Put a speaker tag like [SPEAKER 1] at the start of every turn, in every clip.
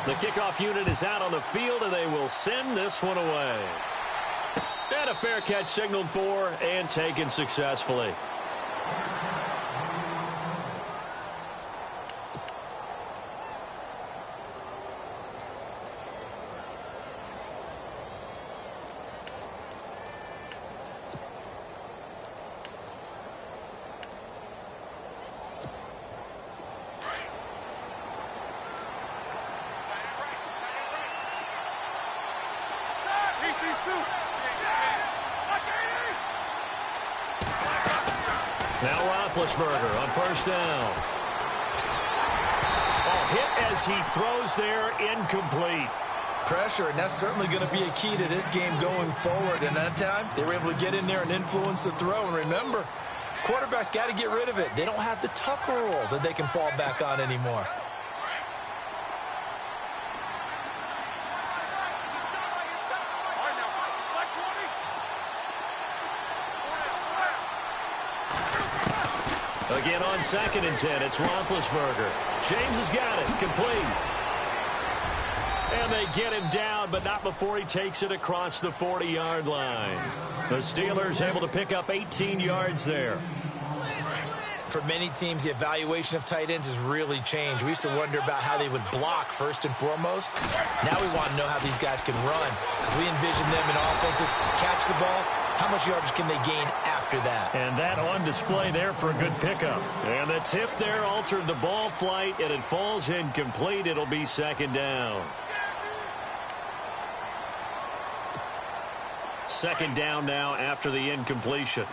[SPEAKER 1] The kickoff unit is out on the field, and they will send this one away. And a fair catch signaled for and taken successfully.
[SPEAKER 2] Now Roethlisberger on first down.
[SPEAKER 1] Oh, hit as he throws there, incomplete.
[SPEAKER 3] Pressure, and that's certainly going to be a key to this game going forward. And that time, they were able to get in there and influence the throw. And remember, quarterbacks got to get rid of it. They don't have the Tucker rule that they can fall back on anymore.
[SPEAKER 1] Again on 2nd and 10, it's Roethlisberger. James has got it, complete. And they get him down, but not before he takes it across the 40-yard line. The Steelers able to pick up 18 yards there.
[SPEAKER 3] For many teams, the evaluation of tight ends has really changed. We used to wonder about how they would block first and foremost. Now we want to know how these guys can run, because we envision them in offenses catch the ball. How much yardage can they gain after that?
[SPEAKER 1] And that on display there for a good pickup. And the tip there altered the ball flight, and it falls incomplete. It'll be 2nd down. 2nd down now after the incompletion.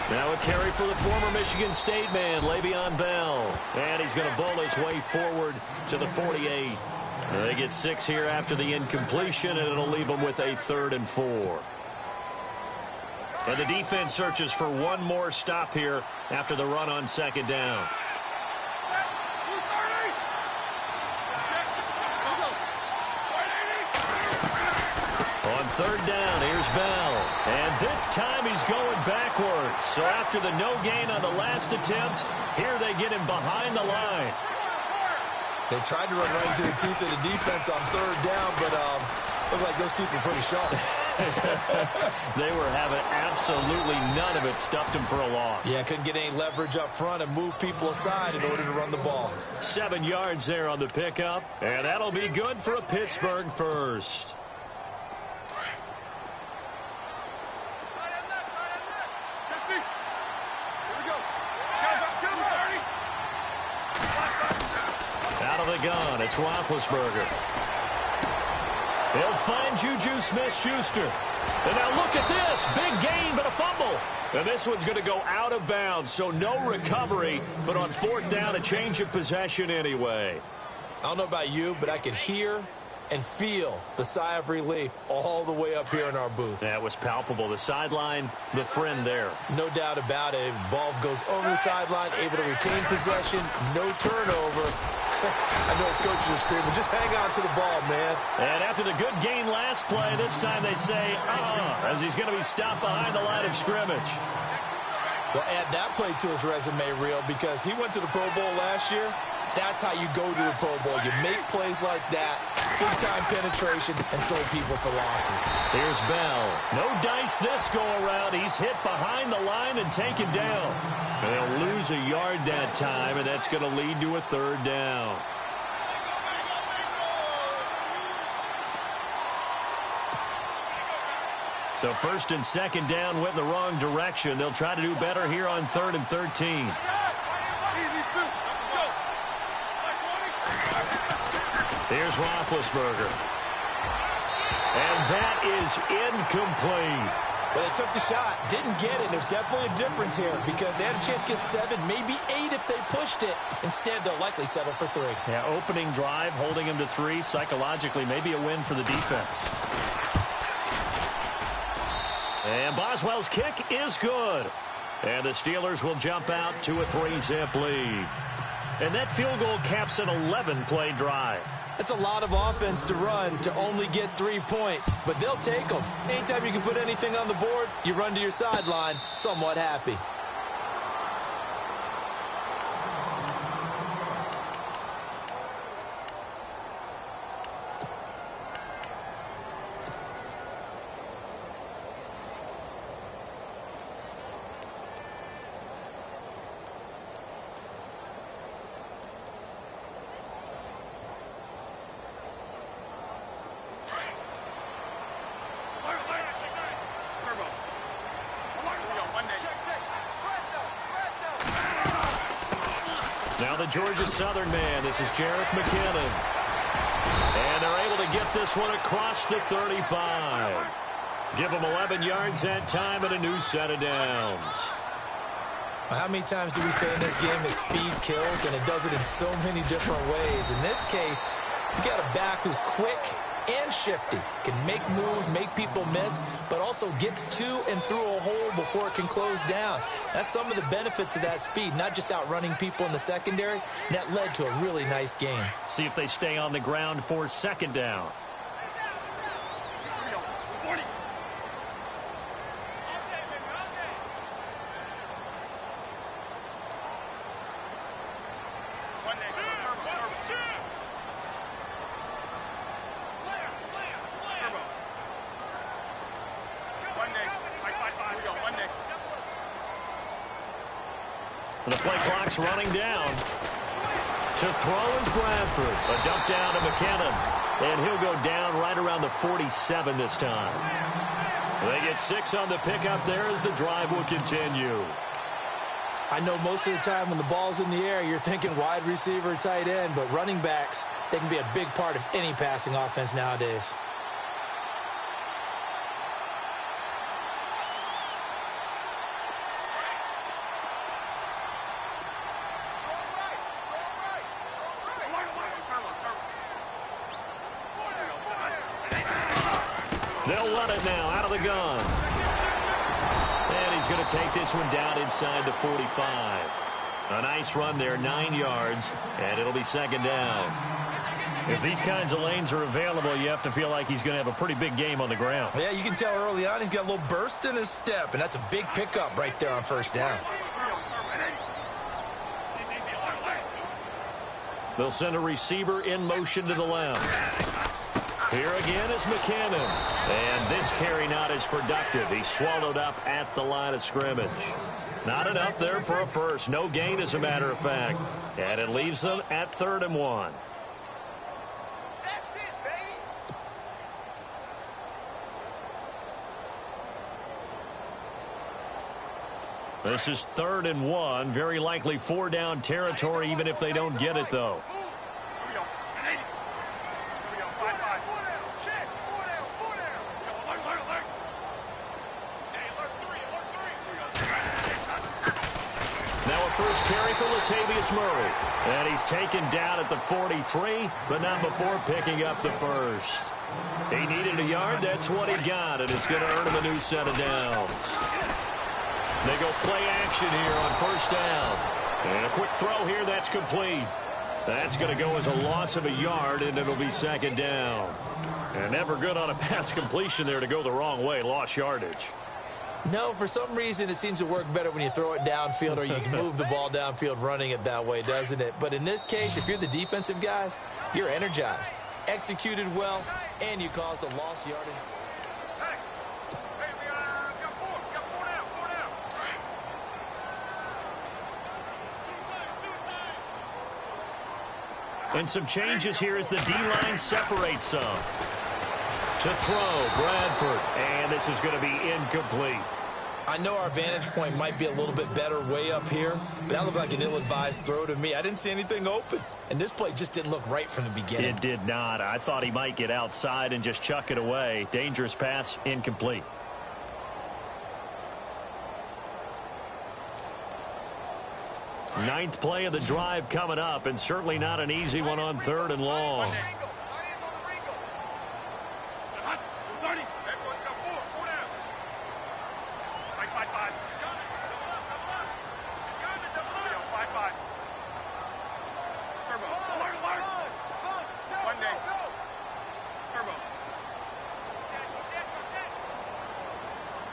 [SPEAKER 1] Now a carry for the former Michigan State man, Le'Veon Bell. And he's going to bowl his way forward to the 48. They get 6 here after the incompletion, and it'll leave them with a 3rd and 4. And the defense searches for one more stop here after the run on 2nd down. On 3rd down, here's Bell. And this time he's going backwards. So after the no gain on the last attempt, here they get him behind the line.
[SPEAKER 3] They tried to run right into the teeth of the defense on 3rd down, but looked like those teeth were pretty sharp.
[SPEAKER 1] They were having absolutely none of it. Stuffed him for a loss.
[SPEAKER 3] Yeah, couldn't get any leverage up front and move people aside in order to run the ball.
[SPEAKER 1] 7 yards there on the pickup, and that'll be good for a Pittsburgh first. Out of the gun, it's Roethlisberger. He'll find Juju Smith-Schuster. And now look at this. Big gain, but a fumble. And this one's going to go out of bounds, so no recovery. But on 4th down, a change of possession anyway.
[SPEAKER 3] I don't know about you, but I could hear and feel the sigh of relief all the way up here in our booth.
[SPEAKER 1] That was palpable. The sideline, the friend there.
[SPEAKER 3] No doubt about it. Ball goes over the sideline, able to retain possession, no turnover. I know his coaches are screaming, just hang on to the ball, man.
[SPEAKER 1] And after the good gain last play, this time they say, as he's going to be stopped behind the line of scrimmage.
[SPEAKER 3] Well, add that play to his resume reel, because he went to the Pro Bowl last year. That's how you go to the Pro Bowl. You make plays like that, big-time penetration, and throw people for losses.
[SPEAKER 1] Here's Bell. No dice this go-around. He's hit behind the line and taken down. And they'll lose a yard that time, and that's going to lead to a 3rd down. So 1st and 2nd down went in the wrong direction. They'll try to do better here on 3rd and 13. Here's Roethlisberger. And that is incomplete.
[SPEAKER 3] Well, they took the shot, didn't get it. There's definitely a difference here, because they had a chance to get 7, maybe 8 if they pushed it. Instead, they'll likely settle for 3.
[SPEAKER 1] Yeah, opening drive, holding him to 3. Psychologically, maybe a win for the defense. And Boswell's kick is good. And the Steelers will jump out to a 3-zip lead. And that field goal caps an 11-play drive.
[SPEAKER 3] That's a lot of offense to run to only get 3 points, but they'll take them. Anytime you can put anything on the board, you run to your sideline somewhat happy.
[SPEAKER 1] Now the Georgia Southern man, this is Jarek McKinnon. And they're able to get this one across the 35. Give them 11 yards that time and a new set of downs.
[SPEAKER 3] Well, how many times do we say in this game that speed kills, and it does it in so many different ways? In this case, you got a back who's quick and shifty, can make moves, make people miss, but also gets to and through a hole before it can close down. That's some of the benefits of that speed, not just outrunning people in the secondary, and that led to a really nice game.
[SPEAKER 1] See if they stay on the ground for second down.
[SPEAKER 2] The play clock's running down. To throw is Bradford. A dump down to McKinnon. And he'll go down right around the 47 this time. They get 6 on the pickup there as the drive will continue.
[SPEAKER 3] I know most of the time when the ball's in the air, you're thinking wide receiver, tight end, but running backs, they can be a big part of any passing offense nowadays.
[SPEAKER 2] They'll run it now out of the gun. And he's going to take this one down inside the 45. A nice run there, 9 yards, and it'll be second down.
[SPEAKER 1] If these kinds of lanes are available, you have to feel like he's going to have a pretty big game on the ground.
[SPEAKER 3] Yeah, you can tell early on he's got a little burst in his step, and that's a big pickup right there on first down.
[SPEAKER 1] They'll send a receiver in motion to the left. Here again is McKinnon. And this carry not as productive. He's swallowed up at the line of scrimmage. Not enough there for a first. No gain, as a matter of fact. And it leaves them at 3rd and 1.
[SPEAKER 4] That's it, baby.
[SPEAKER 1] This is 3rd and 1. Very likely 4-down territory, even if they don't get it, though.
[SPEAKER 2] First carry for Latavius Murray.
[SPEAKER 1] And he's taken down at the 43, but not before picking up the first. He needed a yard. That's what he got, and it's going to earn him a new set of downs. They go play action here on first down. And a quick throw here. That's complete. That's going to go as a loss of a yard, and it'll be second down. And never good on a pass completion there to go the wrong way. Lost yardage.
[SPEAKER 3] No, for some reason it seems to work better when you throw it downfield or you can move the ball downfield running it that way, doesn't it? But in this case, if you're the defensive guys, you're energized, executed well, and you caused a lost yardage.
[SPEAKER 4] Hey, we got four down.
[SPEAKER 1] And some changes here as the D-line separates some. To throw, Bradford, and this is going to be incomplete.
[SPEAKER 3] I know our vantage point might be a little bit better way up here, but that looked like an ill-advised throw to me. I didn't see anything open, and this play just didn't look right from the beginning.
[SPEAKER 1] It did not. I thought he might get outside and just chuck it away. Dangerous pass, incomplete. Ninth play of the drive coming up, and certainly not an easy one on 3rd and long.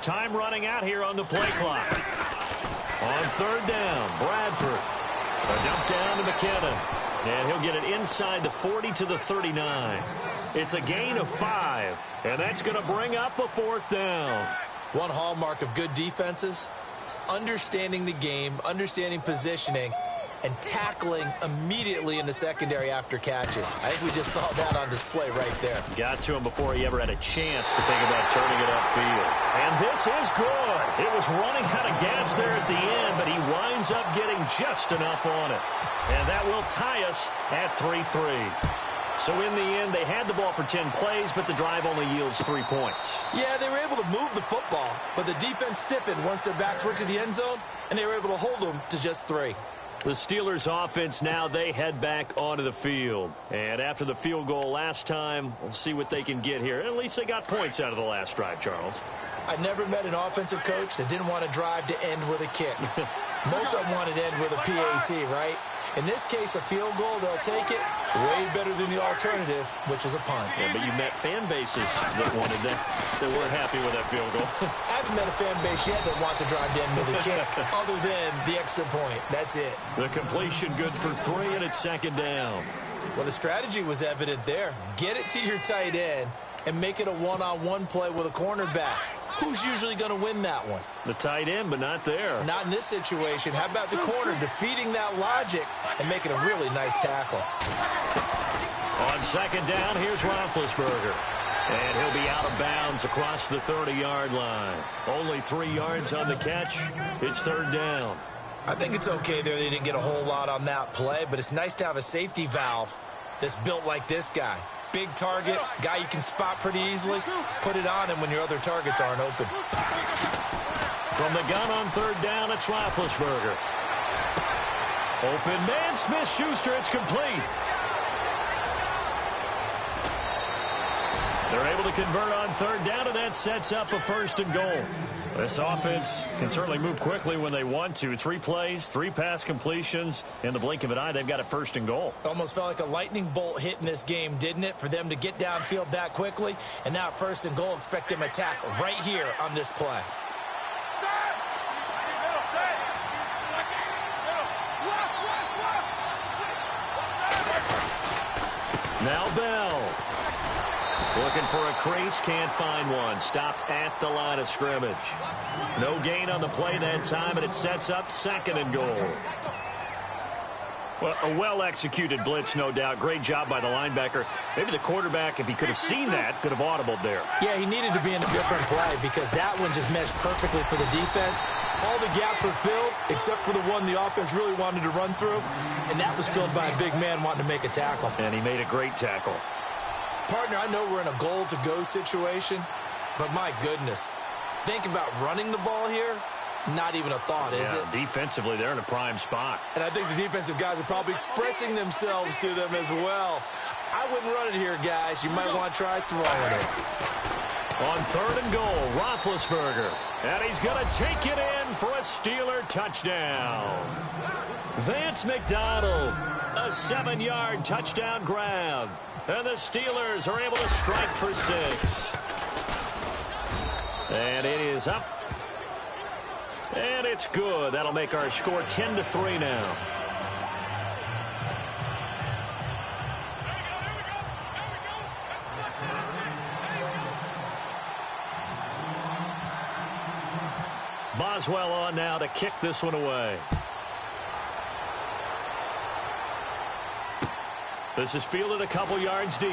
[SPEAKER 1] Time running out here on the play clock. On third down, Bradford. A dump down to McKinnon. And he'll get it inside the 40 to the 39. It's a gain of 5. And that's going to bring up a fourth down.
[SPEAKER 3] One hallmark of good defenses is understanding the game, understanding positioning, and tackling immediately in the secondary after catches. I think we just saw that on display right there.
[SPEAKER 1] Got to him before he ever had a chance to think about turning it upfield. And this is good. It was running out of gas there at the end, but he winds up getting just enough on it. And that will tie us at 3-3. So in the end, they had the ball for 10 plays, but the drive only yields 3 points.
[SPEAKER 3] Yeah, they were able to move the football, but the defense stiffened once their backs were to the end zone, and they were able to hold them to just 3.
[SPEAKER 1] The Steelers offense now, they head back onto the field. And after the field goal last time, we'll see what they can get here. At least they got points out of the last drive, Charles.
[SPEAKER 3] I never met an offensive coach that didn't want to drive to end with a kick. Most of them wanted to end with a PAT, right? In this case, a field goal, they'll take it way better than the alternative, which is a punt.
[SPEAKER 1] Yeah, but you met fan bases that wanted that, that weren't happy with that field goal.
[SPEAKER 3] I haven't met a fan base yet that wants to drive to end with a kick, other than the extra point. That's it.
[SPEAKER 1] The completion good for 3, and it's second down.
[SPEAKER 3] Well, the strategy was evident there. Get it to your tight end and make it a one-on-one play with a cornerback. Who's usually going to win that one?
[SPEAKER 1] The tight end, but not there.
[SPEAKER 3] Not in this situation. How about the corner defeating that logic and making a really nice tackle?
[SPEAKER 1] On second down, here's Roethlisberger. And he'll be out of bounds across the 30-yard line. Only 3 yards on the catch. It's third down.
[SPEAKER 3] I think it's okay there. They didn't get a whole lot on that play, but it's nice to have a safety valve that's built like this guy. Big target, guy you can spot pretty easily. Put it on him when your other targets aren't open.
[SPEAKER 1] From the gun on third down, it's Roethlisberger. Open man, Smith-Schuster, it's complete. They're able to convert on third down, and that sets up a first and goal. This offense can certainly move quickly when they want to. 3 plays, 3 pass completions. In the blink of an eye, they've got a first and goal.
[SPEAKER 3] Almost felt like a lightning bolt hit in this game, didn't it? For them to get downfield that quickly. And now first and goal, expect them to attack right here on this play.
[SPEAKER 1] Now Bell. Looking for a crease, can't find one. Stopped at the line of scrimmage. No gain on the play that time, and it sets up second and goal. Well, a well-executed blitz, no doubt. Great job by the linebacker. Maybe the quarterback, if he could have seen that, could have audibled there.
[SPEAKER 3] Yeah, he needed to be in a different play because that one just meshed perfectly for the defense. All the gaps were filled except for the one the offense really wanted to run through, and that was filled by a big man wanting to make a tackle.
[SPEAKER 1] And he made a great tackle.
[SPEAKER 3] Partner, I know we're in a goal-to-go situation, but my goodness, think about running the ball here. Not even a thought, is it?
[SPEAKER 1] Defensively, they're in a prime spot.
[SPEAKER 3] And I think the defensive guys are probably expressing themselves to them as well. I wouldn't run it here, guys. You might want to try throwing it.
[SPEAKER 1] On third and goal, Roethlisberger. And he's going to take it in for a Steeler touchdown. Vance McDonald, a 7-yard touchdown grab. And the Steelers are able to strike for 6. And it is up. And it's good. That'll make our score 10-3 now. Boswell on now to kick this one away. This is fielded a couple yards deep.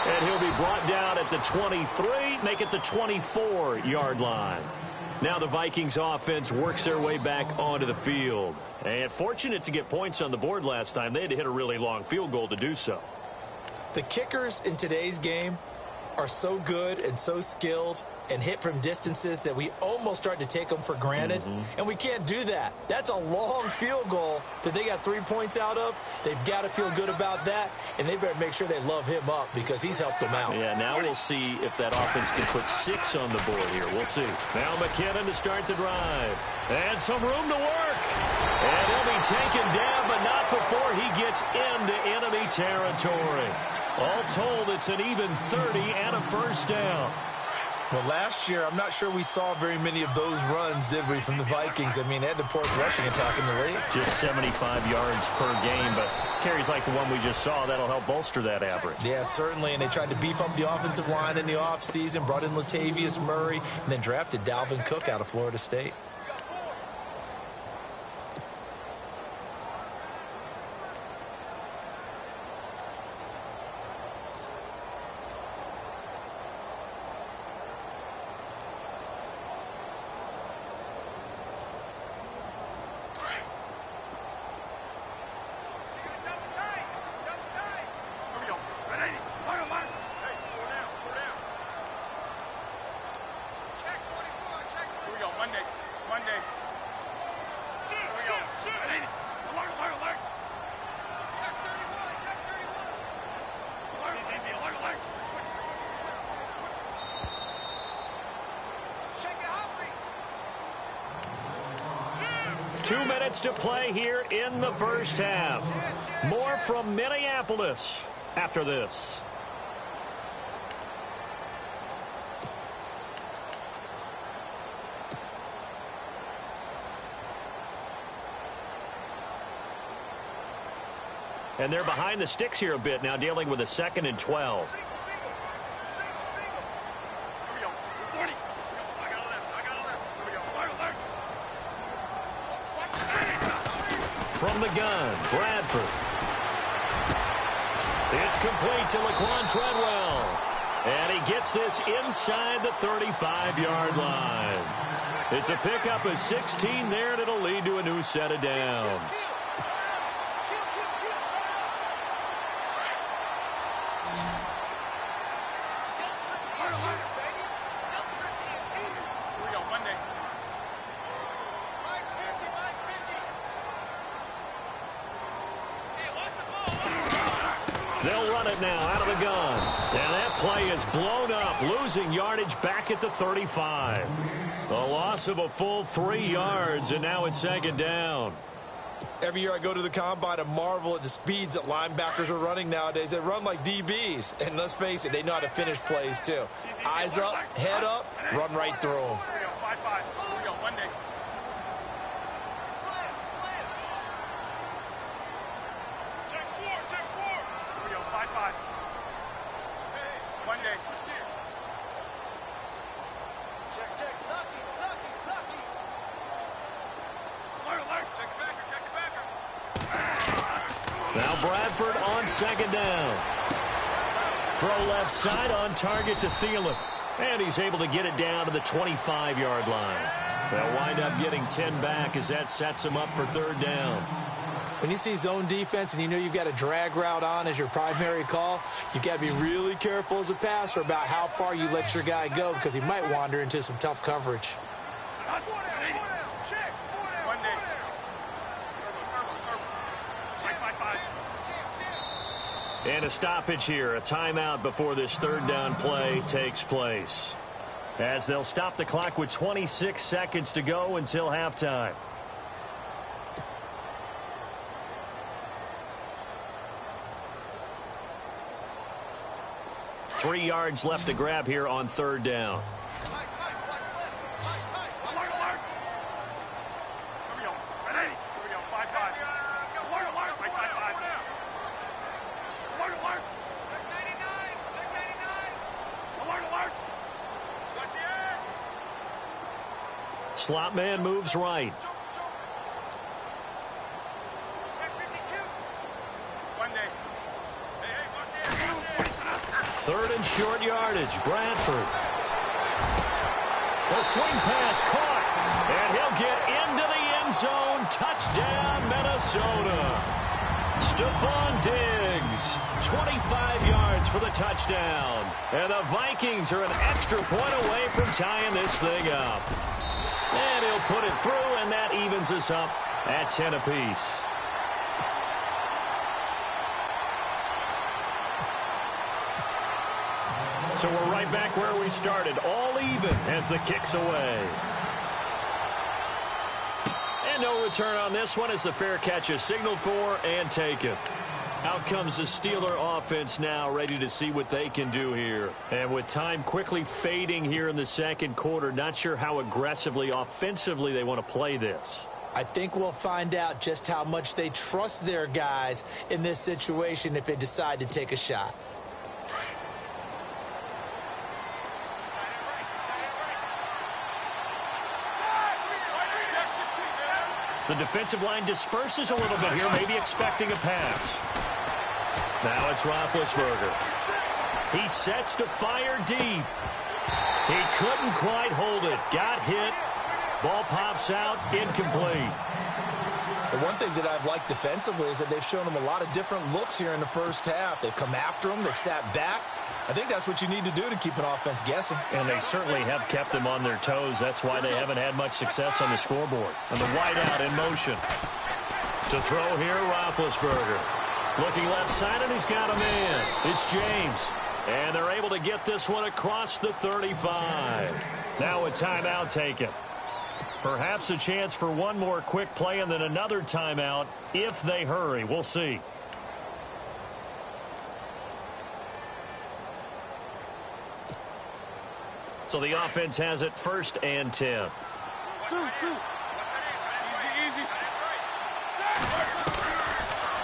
[SPEAKER 1] And he'll be brought down at the 23, make it the 24-yard line. Now the Vikings offense works their way back onto the field. And fortunate to get points on the board last time. They had to hit a really long field goal to do so.
[SPEAKER 3] The kickers in today's game are so good and so skilled and hit from distances that we almost start to take them for granted. And we can't do that. That's a long field goal that they got 3 points out of. They've got to feel good about that, and they better make sure they love him up because he's helped them out.
[SPEAKER 1] Yeah, now we'll see if that offense can put 6 on the board here. We'll see. Now McKinnon to start the drive. And some room to work. And he'll be taken down, but not before he gets into enemy territory. All told, it's an even 30 and a first down.
[SPEAKER 3] Well, last year, I'm not sure we saw very many of those runs, did we, from the Vikings? I mean, they had the poorest rushing attack in the league.
[SPEAKER 1] Just 75 yards per game, but carries like the one we just saw, that'll help bolster that average.
[SPEAKER 3] Yeah, certainly, and they tried to beef up the offensive line in the offseason, brought in Latavius Murray, and then drafted Dalvin Cook out of Florida State.
[SPEAKER 1] Two minutes to play here in the first half. More from Minneapolis after this. And they're behind the sticks here a bit now, dealing with a 2nd and 12. From the gun, Bradford. It's complete to Laquan Treadwell. And he gets this inside the 35-yard line. It's a pickup of 16 there, and it'll lead to a new set of downs. They'll run it now out of the gun. And that play is blown up, losing yardage back at the 35. A loss of a full 3 yards, and now it's 2nd down.
[SPEAKER 3] Every year I go to the combine and marvel at the speeds that linebackers are running nowadays. They run like DBs. And let's face it, they know how to finish plays too. Eyes up, head up, run right through them.
[SPEAKER 1] Now Bradford on 2nd down. Throw left side on target to Thielen. And he's able to get it down to the 25-yard line. They'll wind up getting 10 back as that sets him up for 3rd down.
[SPEAKER 3] When you see zone defense and you know you've got a drag route on as your primary call, you've got to be really careful as a passer about how far you let your guy go because he might wander into some tough coverage.
[SPEAKER 1] And a stoppage here, a timeout before this 3rd down play takes place. As they'll stop the clock with 26 seconds to go until halftime. Three yards left to grab here on 3rd down. Slot man moves right. Third and short yardage. Bradford. The swing pass caught. And he'll get into the end zone. Touchdown, Minnesota. Stephon Diggs. 25 yards for the touchdown. And the Vikings are an extra point away from tying this thing up. And he'll put it through, and that evens us up at 10 apiece. So we're right back where we started, all even as the kick's away. And no return on this one as the fair catch is signaled for and taken. Out comes the Steeler offense now, ready to see what they can do here. And with time quickly fading here in the second quarter, not sure how aggressively, offensively they want to play this.
[SPEAKER 3] I think we'll find out just how much they trust their guys in this situation if they decide to take a shot.
[SPEAKER 1] The defensive line disperses a little bit here, maybe expecting a pass. Now it's Roethlisberger. He sets to fire deep. He couldn't quite hold it. Got hit. Ball pops out, incomplete.
[SPEAKER 3] The one thing that I've liked defensively is that they've shown them a lot of different looks here in the first half. They've come after them. They've sat back. I think that's what you need to do to keep an offense guessing.
[SPEAKER 1] And they certainly have kept them on their toes. That's why they haven't had much success on the scoreboard. And the wideout in motion. To throw here, Roethlisberger. Looking left side, and he's got a man. It's James. And they're able to get this one across the 35. Now a timeout taken. Perhaps a chance for one more quick play and then another timeout if they hurry. We'll see. So the offense has it 1st and 10.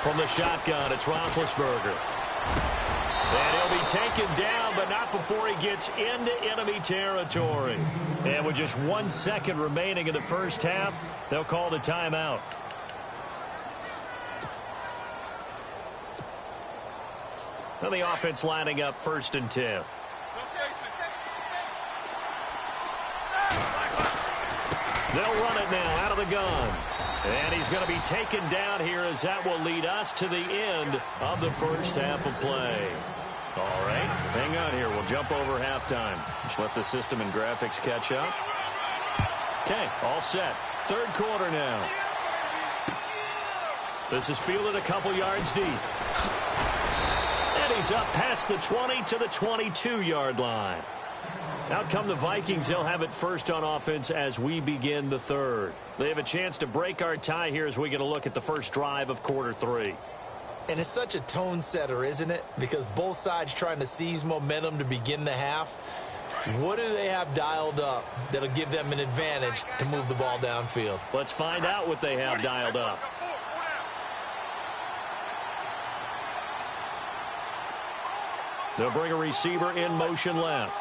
[SPEAKER 1] From the shotgun, it's Roethlisberger. And he'll be taken down, but not before he gets into enemy territory. And with just 1 second remaining in the first half, they'll call the timeout. And the offense lining up 1st and 10. They'll run it now out of the gun. And he's going to be taken down here as that will lead us to the end of the first half of play. All right, hang on here. We'll jump over halftime. Just let the system and graphics catch up. Okay, all set. 3rd quarter now. This is fielded a couple yards deep. And he's up past the 20 to the 22-yard line. Out come the Vikings. They'll have it first on offense as we begin the 3rd. They have a chance to break our tie here as we get a look at the first drive of quarter 3.
[SPEAKER 3] And it's such a tone setter, isn't it? Because both sides trying to seize momentum to begin the half. What do they have dialed up that'll give them an advantage to move the ball downfield?
[SPEAKER 1] Let's find out what they have dialed up. They'll bring a receiver in motion left.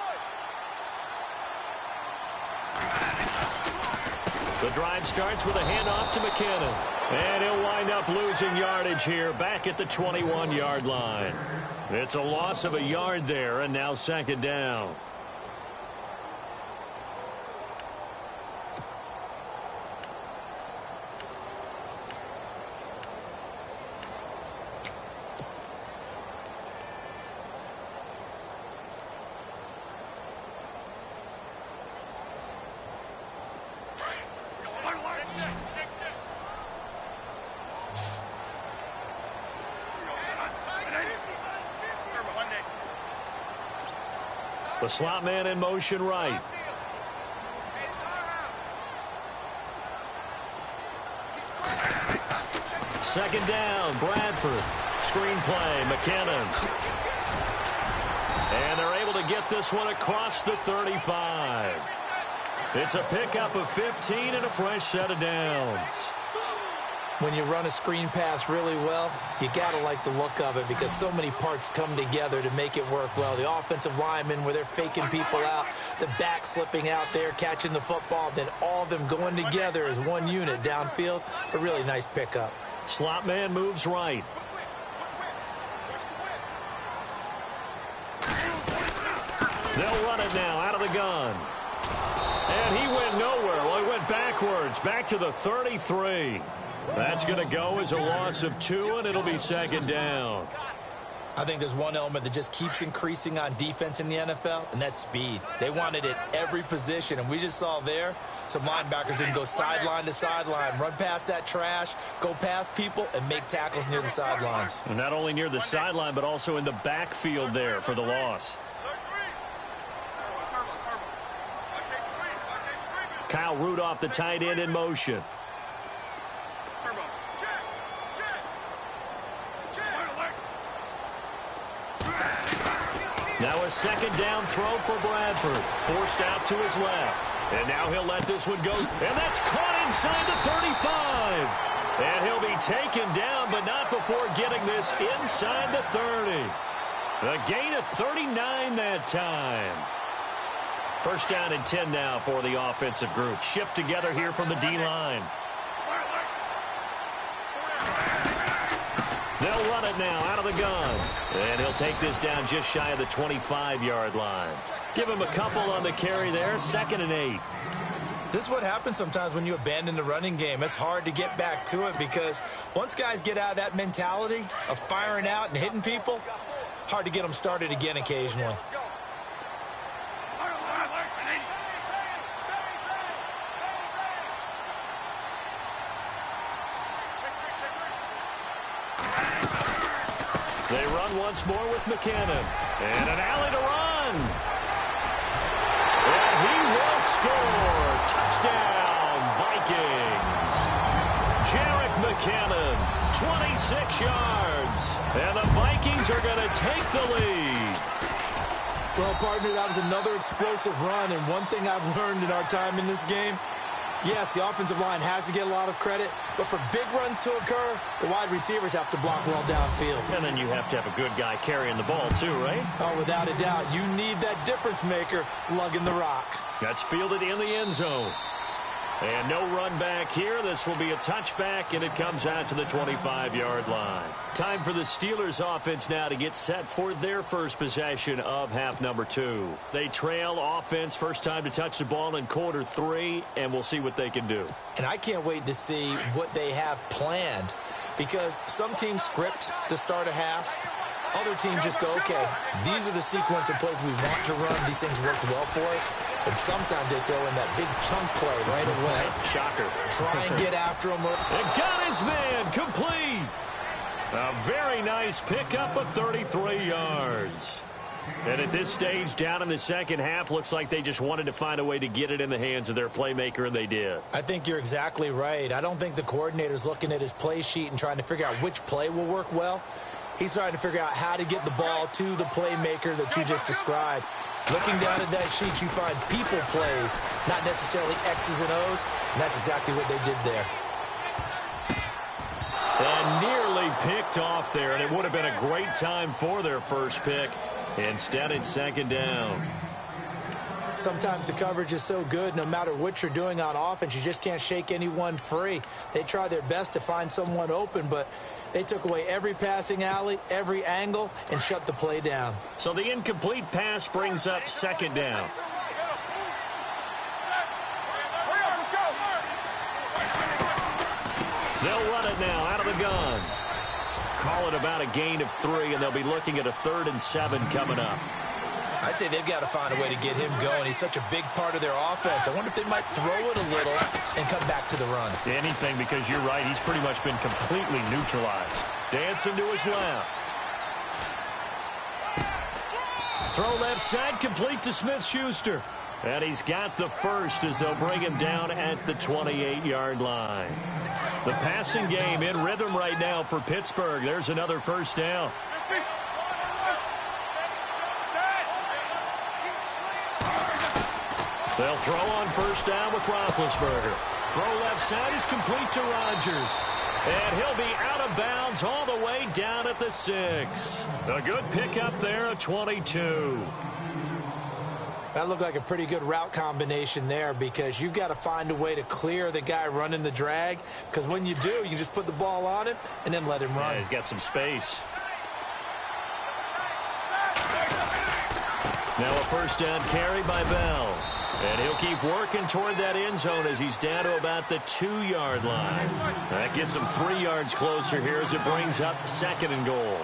[SPEAKER 1] The drive starts with a handoff to McKinnon. And he'll wind up losing yardage here back at the 21-yard line. It's a loss of a yard there, and now 2nd down. The slot man in motion right. Second down, Bradford. Screen play, McKinnon. And they're able to get this one across the 35. It's a pickup of 15 and a fresh set of downs.
[SPEAKER 3] When you run a screen pass really well, you got to like the look of it because so many parts come together to make it work well. The offensive linemen where they're faking people out, the back slipping out there, catching the football, then all of them going together as one unit downfield. A really nice pickup.
[SPEAKER 1] Slot man moves right. They'll run it now out of the gun. And he went nowhere. Well, he went backwards, back to the 33. That's going to go as a loss of 2, and it'll be 2nd down.
[SPEAKER 3] I think there's one element that just keeps increasing on defense in the NFL, and that's speed. They want it at every position, and we just saw there some linebackers that can go sideline to sideline, run past that trash, go past people, and make tackles near the sidelines.
[SPEAKER 1] And not only near the sideline, but also in the backfield there for the loss. Kyle Rudolph, the tight end, in motion. Now a second down throw for Bradford. Forced out to his left. And now he'll let this one go. And that's caught inside the 35. And he'll be taken down, but not before getting this inside the 30. A gain of 39 that time. First down and 10 now for the offensive group. Shift together here from the D-line. They'll run it now out of the gun. And he'll take this down just shy of the 25-yard line. Give him a couple on the carry there. 2nd and 8.
[SPEAKER 3] This is what happens sometimes when you abandon the running game. It's hard to get back to it because once guys get out of that mentality of firing out and hitting people, hard to get them started again occasionally.
[SPEAKER 1] They run once more with McKinnon. And an alley to run. And he will score. Touchdown, Vikings. Jarek McKinnon, 26 yards. And the Vikings are going to take the lead.
[SPEAKER 3] Well, partner, that was another explosive run. And one thing I've learned in our time in this game, yes, the offensive line has to get a lot of credit, but for big runs to occur, the wide receivers have to block well downfield.
[SPEAKER 1] And then you have to have a good guy carrying the ball too, right?
[SPEAKER 3] Oh, without a doubt. You need that difference maker lugging the rock.
[SPEAKER 1] That's fielded in the end zone. And no run back here. This will be a touchback, and it comes out to the 25-yard line. Time for the Steelers offense now to get set for their first possession of half number 2. They trail offense, first time to touch the ball in quarter 3, and we'll see what they can do.
[SPEAKER 3] And I can't wait to see what they have planned, because some teams script to start a half. Other teams just go, okay, these are the sequence of plays we want to run. These things worked well for us. And sometimes they throw in that big chunk play right away.
[SPEAKER 1] Shocker.
[SPEAKER 3] Try and get after him.
[SPEAKER 1] And got his man complete. A very nice pickup of 33 yards. And at this stage, down in the second half, looks like they just wanted to find a way to get it in the hands of their playmaker, and they did.
[SPEAKER 3] I think you're exactly right. I don't think the coordinator's looking at his play sheet and trying to figure out which play will work well. He's trying to figure out how to get the ball to the playmaker that you just described. Looking down at that sheet, you find people plays, not necessarily X's and O's, and that's exactly what they did there.
[SPEAKER 1] And nearly picked off there, and it would have been a great time for their first pick. Instead, it's second down.
[SPEAKER 3] Sometimes the coverage is so good, no matter what you're doing on offense, you just can't shake anyone free. They try their best to find someone open, but they took away every passing alley, every angle, and shut the play down.
[SPEAKER 1] So the incomplete pass brings up second down. They'll run it now out of the gun. Call it about a gain of 3, and they'll be looking at a 3rd and 7 coming up.
[SPEAKER 3] I'd say they've got to find a way to get him going. He's such a big part of their offense. I wonder if they might throw it a little and come back to the run.
[SPEAKER 1] Anything, because you're right. He's pretty much been completely neutralized. Dancing to his left. Throw left side, complete to Smith-Schuster. And he's got the first as they'll bring him down at the 28-yard line. The passing game in rhythm right now for Pittsburgh. There's another first down. They'll throw on first down with Roethlisberger. Throw left side is complete to Rodgers. And he'll be out of bounds all the way down at the 6. A good pickup there at 22.
[SPEAKER 3] That looked like a pretty good route combination there, because you've got to find a way to clear the guy running the drag, because when you do, you just put the ball on him and then let him run.
[SPEAKER 1] Yeah, he's got some space. Now a first down carry by Bell. And he'll keep working toward that end zone as he's down to about the 2-yard line. That gets him 3 yards closer here as it brings up 2nd and goal.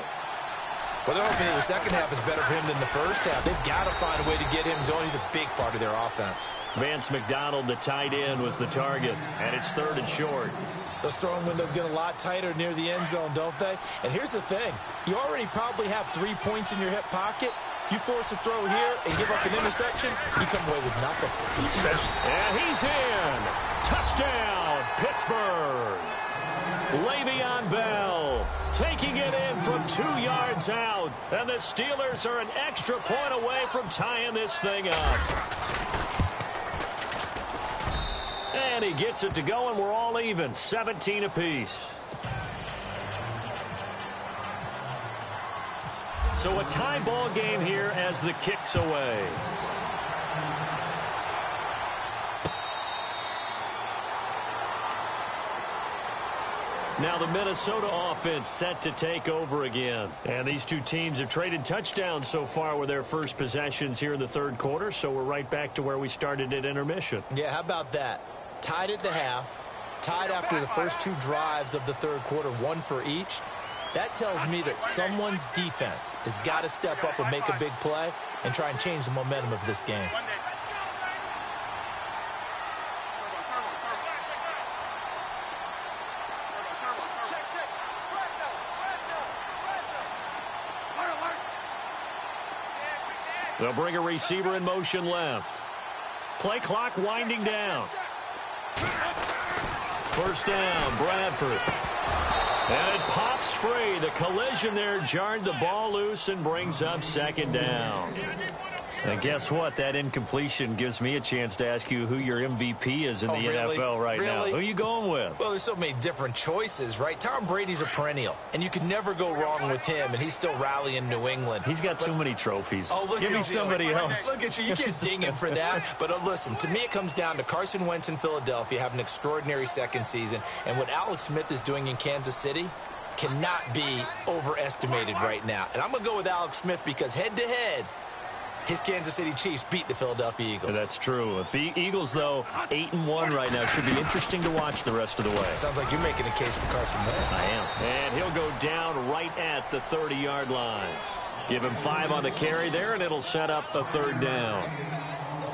[SPEAKER 3] Well, they're hoping the second half is better for him than the first half. They've got to find a way to get him going. He's a big part of their offense.
[SPEAKER 1] Vance McDonald, the tight end, was the target, and it's 3rd and short.
[SPEAKER 3] Those throwing windows get a lot tighter near the end zone, don't they? And here's the thing. You already probably have 3 points in your hip pocket. You force a throw here and give up an interception, you come away with nothing.
[SPEAKER 1] And he's in. Touchdown, Pittsburgh. Le'Veon Bell taking it in from 2 yards out. And the Steelers are an extra point away from tying this thing up. And he gets it to go, and we're all even, 17 apiece. So a tie ball game here as the kick's away. Now the Minnesota offense set to take over again. And these two teams have traded touchdowns so far with their first possessions here in the third quarter, so we're right back to where we started at intermission.
[SPEAKER 3] Yeah, how about that? Tied at the half, tied after the first two drives of the third quarter, one for each. That tells me that someone's defense has got to step up and make a big play and try and change the momentum of this game.
[SPEAKER 1] They'll bring a receiver in motion left. Play clock winding down. First down, Bradford. And it pops free. The collision there jarred the ball loose and brings up second down. And guess what? That incompletion gives me a chance to ask you who your MVP is in the NFL right now. Who are you going with?
[SPEAKER 3] Well, there's so many different choices, right? Tom Brady's a perennial, and you can never go wrong with him, and he's still rallying New England.
[SPEAKER 1] He's got too many trophies.
[SPEAKER 3] Oh, look,
[SPEAKER 1] give me somebody else.
[SPEAKER 3] Look at you. You can't ding him for that. But listen, to me it comes down to Carson Wentz in Philadelphia having an extraordinary second season, and what Alex Smith is doing in Kansas City cannot be overestimated right now. And I'm going to go with Alex Smith because head-to-head, his Kansas City Chiefs beat the Philadelphia Eagles.
[SPEAKER 1] That's true. If the Eagles, though, 8-1 right now, should be interesting to watch the rest of the way.
[SPEAKER 3] Sounds like you're making a case for Carson Wentz.
[SPEAKER 1] I am. And he'll go down right at the 30-yard line. Give him 5 on the carry there, and it'll set up a third down.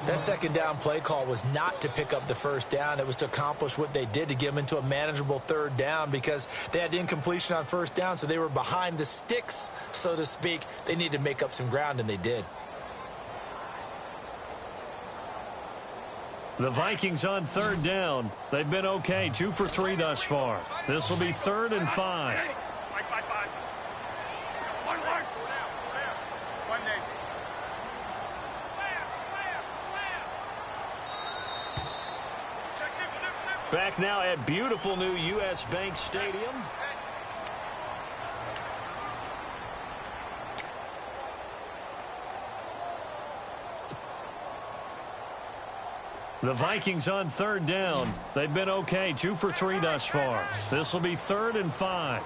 [SPEAKER 3] That second down play call was not to pick up the first down. It was to accomplish what they did, to get them into a manageable third down, because they had incompletion on first down, so they were behind the sticks, so to speak. They needed to make up some ground, and they did.
[SPEAKER 1] The Vikings on third down. They've been okay, 2 for 3 thus far. This will be 3rd and 5. Back now at beautiful new U.S. Bank Stadium. The Vikings on third down. They've been okay, 2 for 3 thus far. This will be 3rd and 5.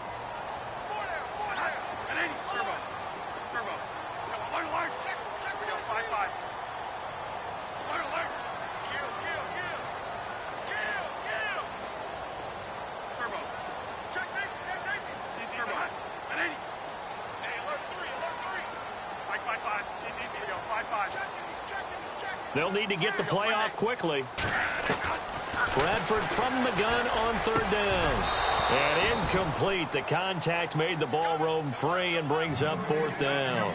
[SPEAKER 1] They'll need to get the play off quickly. Bradford from the gun on third down. And incomplete. The contact made the ball roam free and brings up 4th down.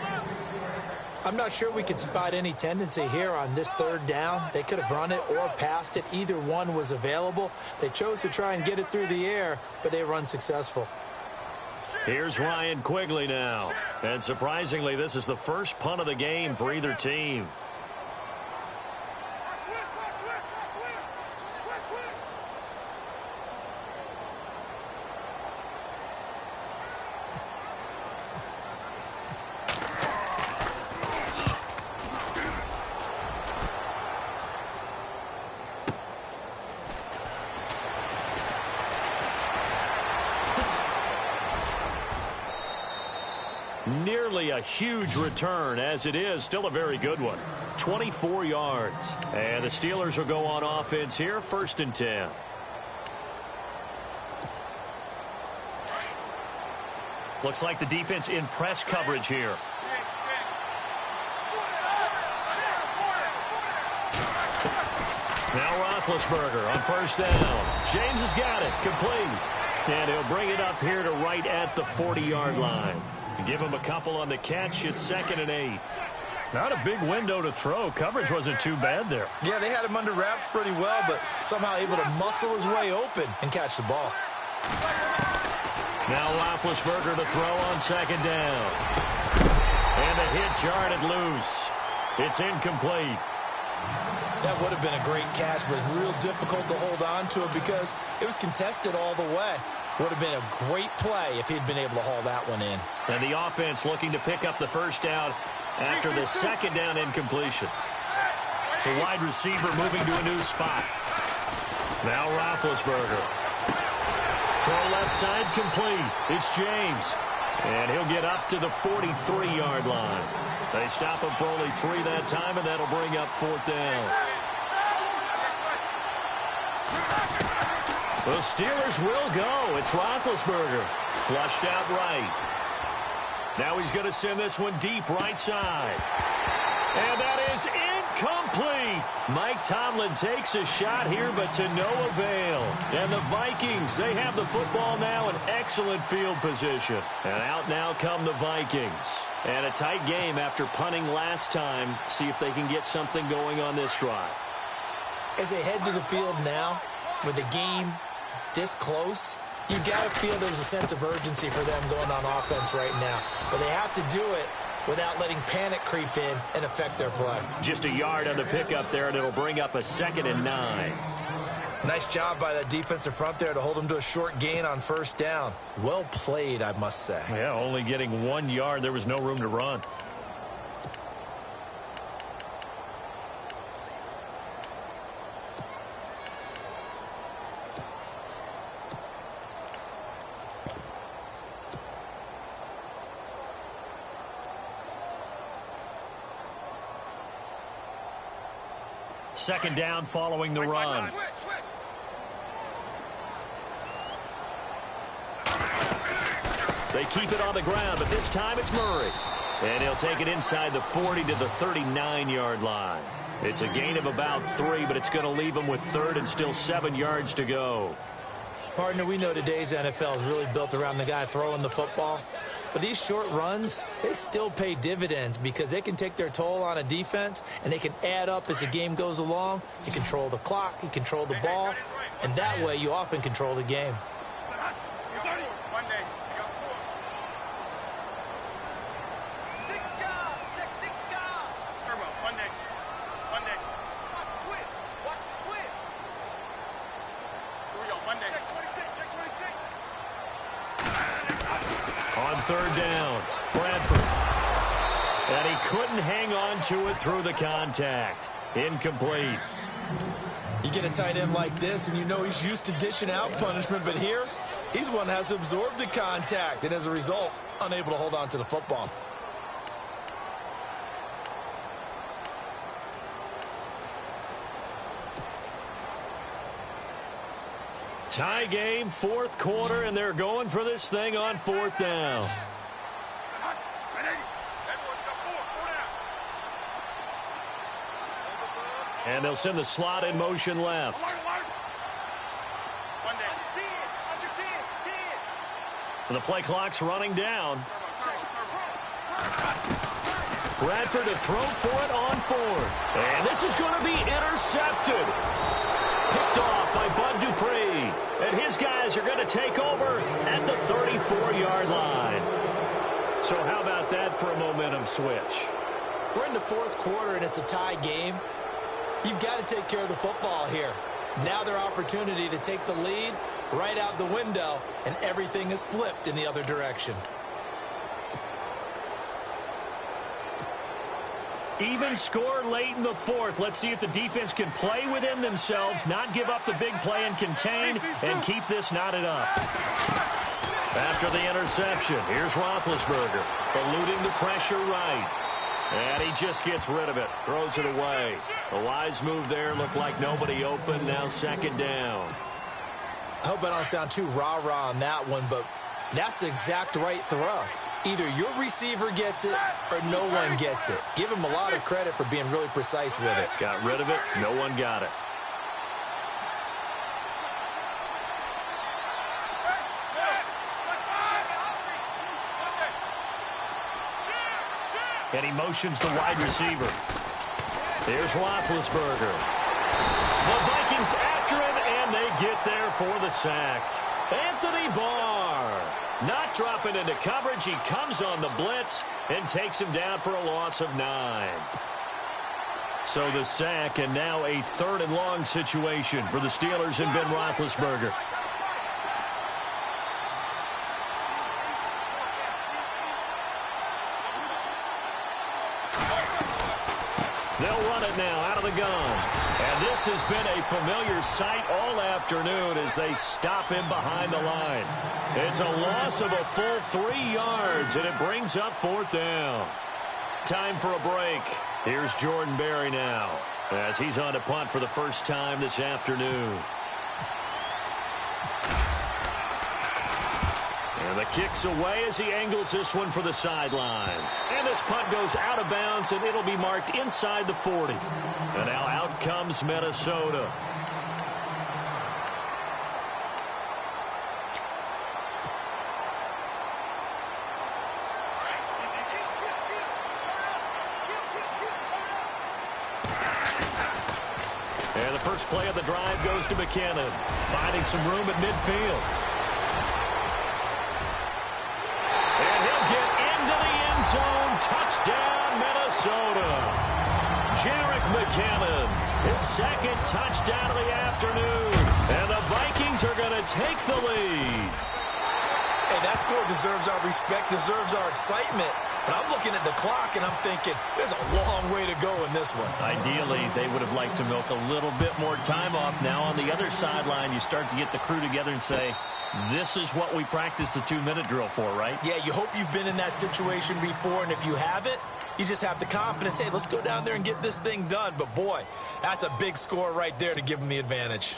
[SPEAKER 3] I'm not sure we could spot any tendency here on this third down. They could have run it or passed it. Either one was available. They chose to try and get it through the air, but they were unsuccessful.
[SPEAKER 1] Here's Ryan Quigley now. And surprisingly, this is the first punt of the game for either team. Nearly a huge return, as it is still a very good one. 24 yards. And the Steelers will go on offense here, 1st and 10. Looks like the defense in press coverage here. Now Roethlisberger on first down. James has got it, complete. And he'll bring it up here to right at the 40-yard line. Give him a couple on the catch. It's 2nd and 8. Not a big window to throw. Coverage wasn't too bad there.
[SPEAKER 3] Yeah, they had him under wraps pretty well, but somehow able to muscle his way open and catch the ball.
[SPEAKER 1] Now Roethlisberger to throw on second down. And a hit jarred it loose. It's incomplete.
[SPEAKER 3] That would have been a great catch, but it's real difficult to hold on to it because it was contested all the way. Would have been a great play if he'd been able to haul that one in.
[SPEAKER 1] And the offense looking to pick up the first down after the second down incompletion. The wide receiver moving to a new spot. Now Roethlisberger. Throw left side complete. It's James. And he'll get up to the 43-yard line. They stop him for only 3 that time, and that'll bring up fourth down. The Steelers will go. It's Roethlisberger. Flushed out right. Now he's going to send this one deep right side. And that is incomplete. Mike Tomlin takes a shot here, but to no avail. And the Vikings, they have the football now in excellent field position. And out now come the Vikings. And a tight game after punting last time. See if they can get something going on this drive.
[SPEAKER 3] As they head to the field now, with the game this close, you got to feel there's a sense of urgency for them going on offense right now. But they have to do it without letting panic creep in and affect their play.
[SPEAKER 1] Just a yard on the pickup there, and it'll bring up a 2nd and 9.
[SPEAKER 3] Nice job by that defensive front there to hold them to a short gain on first down. Well played, I must say.
[SPEAKER 1] Yeah, only getting 1 yard. There was no room to run. Second down following the run. They keep it on the ground, but this time it's Murray. And he'll take it inside the 40 to the 39-yard line. It's a gain of about 3, but it's going to leave him with 3rd and still 7 yards to go.
[SPEAKER 3] Partner, we know today's NFL is really built around the guy throwing the football. But these short runs, they still pay dividends because they can take their toll on a defense and they can add up as the game goes along. You control the clock, you control the ball, and that way you often control the game.
[SPEAKER 1] On third down, Bradford. And he couldn't hang on to it through the contact. Incomplete.
[SPEAKER 3] You get a tight end like this, and you know he's used to dishing out punishment, but here, he's the one that has to absorb the contact, and as a result, unable to hold on to the football.
[SPEAKER 1] Tie game, 4th quarter, and they're going for this thing on 4th down. And they'll send the slot in motion left. The play clock's running down. Bradford to throw for it on 4th. And this is going to be intercepted. Picked off by Bud Dupree. And his guys are going to take over at the 34-yard line. So how about that for a momentum switch?
[SPEAKER 3] We're in the 4th quarter, and it's a tie game. You've got to take care of the football here. Now their opportunity to take the lead right out the window, and everything is flipped in the other direction.
[SPEAKER 1] Even score late in the 4th. Let's see if the defense can play within themselves, not give up the big play and contain, and keep this knotted up. After the interception, here's Roethlisberger, eluding the pressure right. And he just gets rid of it, throws it away. A wise move there, looked like nobody open, now 2nd down.
[SPEAKER 3] I hope I don't sound too rah-rah on that one, but that's the exact right throw. Either your receiver gets it or no one gets it. Give him a lot of credit for being really precise with it.
[SPEAKER 1] Got rid of it. No one got it. and he motions the wide receiver. Here's Roethlisberger. The Vikings after him, and they get there for the sack. Anthony Barr not dropping into coverage. He comes on the blitz and takes him down for a loss of 9. So the sack, and now a 3rd and long situation for the Steelers and Ben Roethlisberger. They'll run it now out of the gun. And this has been a familiar sight all afternoon as they stop him behind the line. It's a loss of a full 3 yards, and it brings up 4th down. Time for a break. Here's Jordan Berry now as he's on to punt for the first time this afternoon. And the kick's away as he angles this one for the sideline. And this punt goes out of bounds, and it'll be marked inside the 40. And now out comes Minnesota. And the first play of the drive goes to McKinnon, finding some room at midfield. And he'll get into the end zone. Touchdown, Minnesota. Jerick McKinnon, his 2nd touchdown of the afternoon. And the Vikings are going to take the lead.
[SPEAKER 3] Hey, that score deserves our respect, deserves our excitement. But I'm looking at the clock, and I'm thinking, there's a long way to go in this one.
[SPEAKER 1] Ideally, they would have liked to milk a little bit more time off. Now on the other sideline, you start to get the crew together and say, this is what we practiced the 2-minute drill for, right?
[SPEAKER 3] Yeah, you hope you've been in that situation before, and if you haven't, you just have the confidence, hey, let's go down there and get this thing done. But, boy, that's a big score right there to give them the advantage.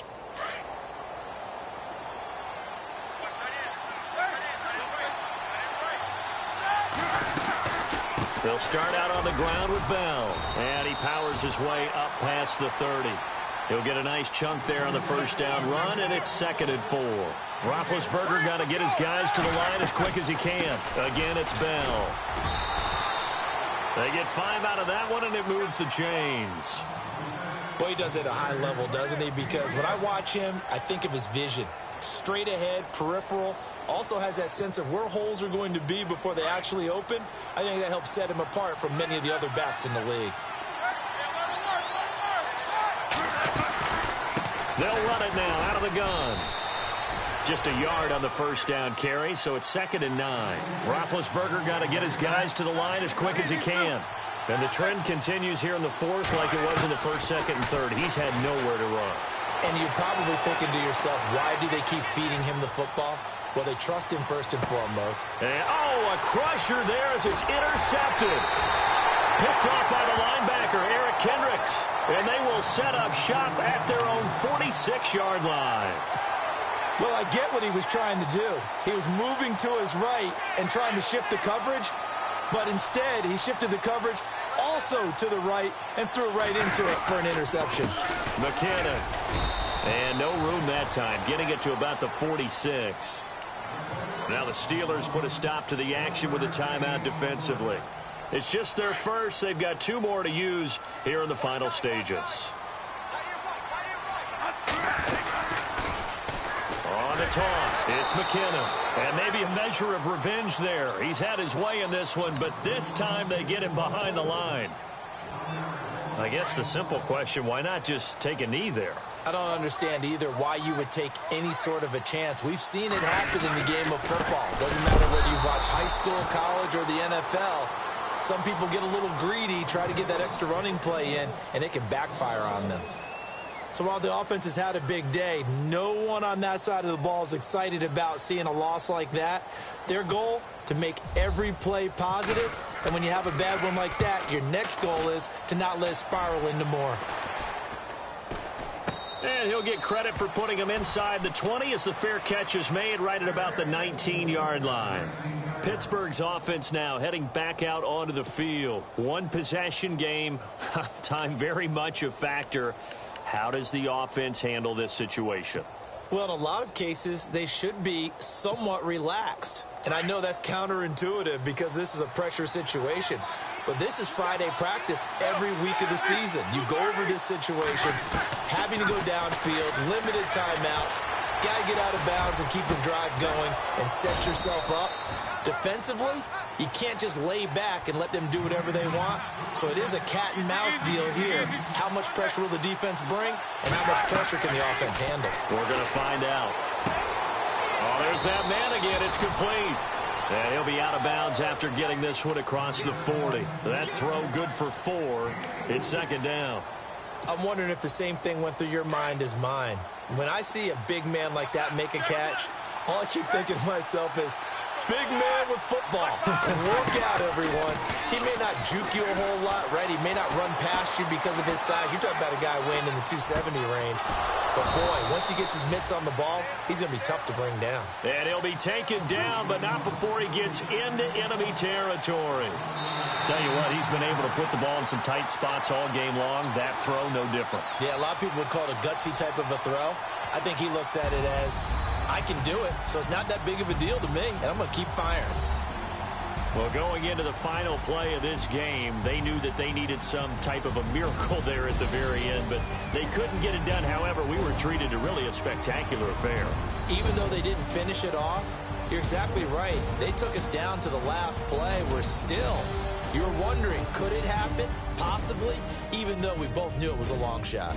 [SPEAKER 1] They'll start out on the ground with Bell, and he powers his way up past the 30. He'll get a nice chunk there on the first down run, and it's 2nd and 4. Roethlisberger got to get his guys to the line as quick as he can. Again, it's Bell. They get 5 out of that one, and it moves the chains.
[SPEAKER 3] Boy, he does it at a high level, doesn't he? Because when I watch him, I think of his vision. Straight ahead, peripheral, also has that sense of where holes are going to be before they actually open. I think that helps set him apart from many of the other backs in the league.
[SPEAKER 1] They'll run it now out of the gun. Just a yard on the first down carry, so it's 2nd and 9. Roethlisberger got to get his guys to the line as quick as he can. And the trend continues here in the 4th like it was in the 1st, 2nd, and 3rd. He's had nowhere to run.
[SPEAKER 3] And you're probably thinking to yourself, why do they keep feeding him the football? Well, they trust him first and foremost.
[SPEAKER 1] And, a crusher there as it's intercepted. Picked off by the linebacker, Eric Kendricks. And they will set up shop at their own 46-yard line.
[SPEAKER 3] Well, I get what he was trying to do. He was moving to his right and trying to shift the coverage. But instead, he shifted the coverage also to the right and threw right into it for an interception.
[SPEAKER 1] McKinnon. And no room that time, getting it to about the 46. Now the Steelers put a stop to the action with a timeout defensively. It's just their first. They've got 2 more to use here in the final stages. On the toss, it's McKinnon. And maybe a measure of revenge there. He's had his way in this one, but this time they get him behind the line. I guess the simple question, why not just take a knee there?
[SPEAKER 3] I don't understand either why you would take any sort of a chance. We've seen it happen in the game of football. Doesn't matter whether you watch high school, college, or the NFL. Some people get a little greedy, try to get that extra running play in, and it can backfire on them. So while the offense has had a big day, no one on that side of the ball is excited about seeing a loss like that. Their goal, to make every play positive. And when you have a bad one like that, your next goal is to not let it spiral into more.
[SPEAKER 1] And he'll get credit for putting him inside the 20 as the fair catch is made right at about the 19-yard line. Pittsburgh's offense now heading back out onto the field. 1 possession game. Time very much a factor. How does the offense handle this situation?
[SPEAKER 3] Well, in a lot of cases, they should be somewhat relaxed. And I know that's counterintuitive because this is a pressure situation. But this is Friday practice every week of the season. You go over this situation, having to go downfield, limited timeouts, got to get out of bounds and keep the drive going and set yourself up. Defensively, you can't just lay back and let them do whatever they want. So it is a cat and mouse deal here. How much pressure will the defense bring and how much pressure can the offense handle?
[SPEAKER 1] We're going to find out. Oh, there's that man again. It's complete. And he'll be out of bounds after getting this one across the 40. That throw good for 4. It's second down.
[SPEAKER 3] I'm wondering if the same thing went through your mind as mine. When I see a big man like that make a catch, all I keep thinking to myself is, big man with football. Work out, everyone. He may not juke you a whole lot, right? He may not run past you because of his size. You're talking about a guy weighing in the 270 range. But, boy, once he gets his mitts on the ball, he's going to be tough to bring down.
[SPEAKER 1] And he'll be taken down, but not before he gets into enemy territory. Tell you what, he's been able to put the ball in some tight spots all game long. That throw, no different.
[SPEAKER 3] Yeah, a lot of people would call it a gutsy type of a throw. I think he looks at it as, I can do it, so it's not that big of a deal to me, and I'm going to keep firing.
[SPEAKER 1] Well, going into the final play of this game, they knew that they needed some type of a miracle there at the very end, but they couldn't get it done. However, we were treated to really a spectacular affair.
[SPEAKER 3] Even though they didn't finish it off, you're exactly right. They took us down to the last play. We're still, you were wondering, could it happen? Possibly, even though we both knew it was a long shot.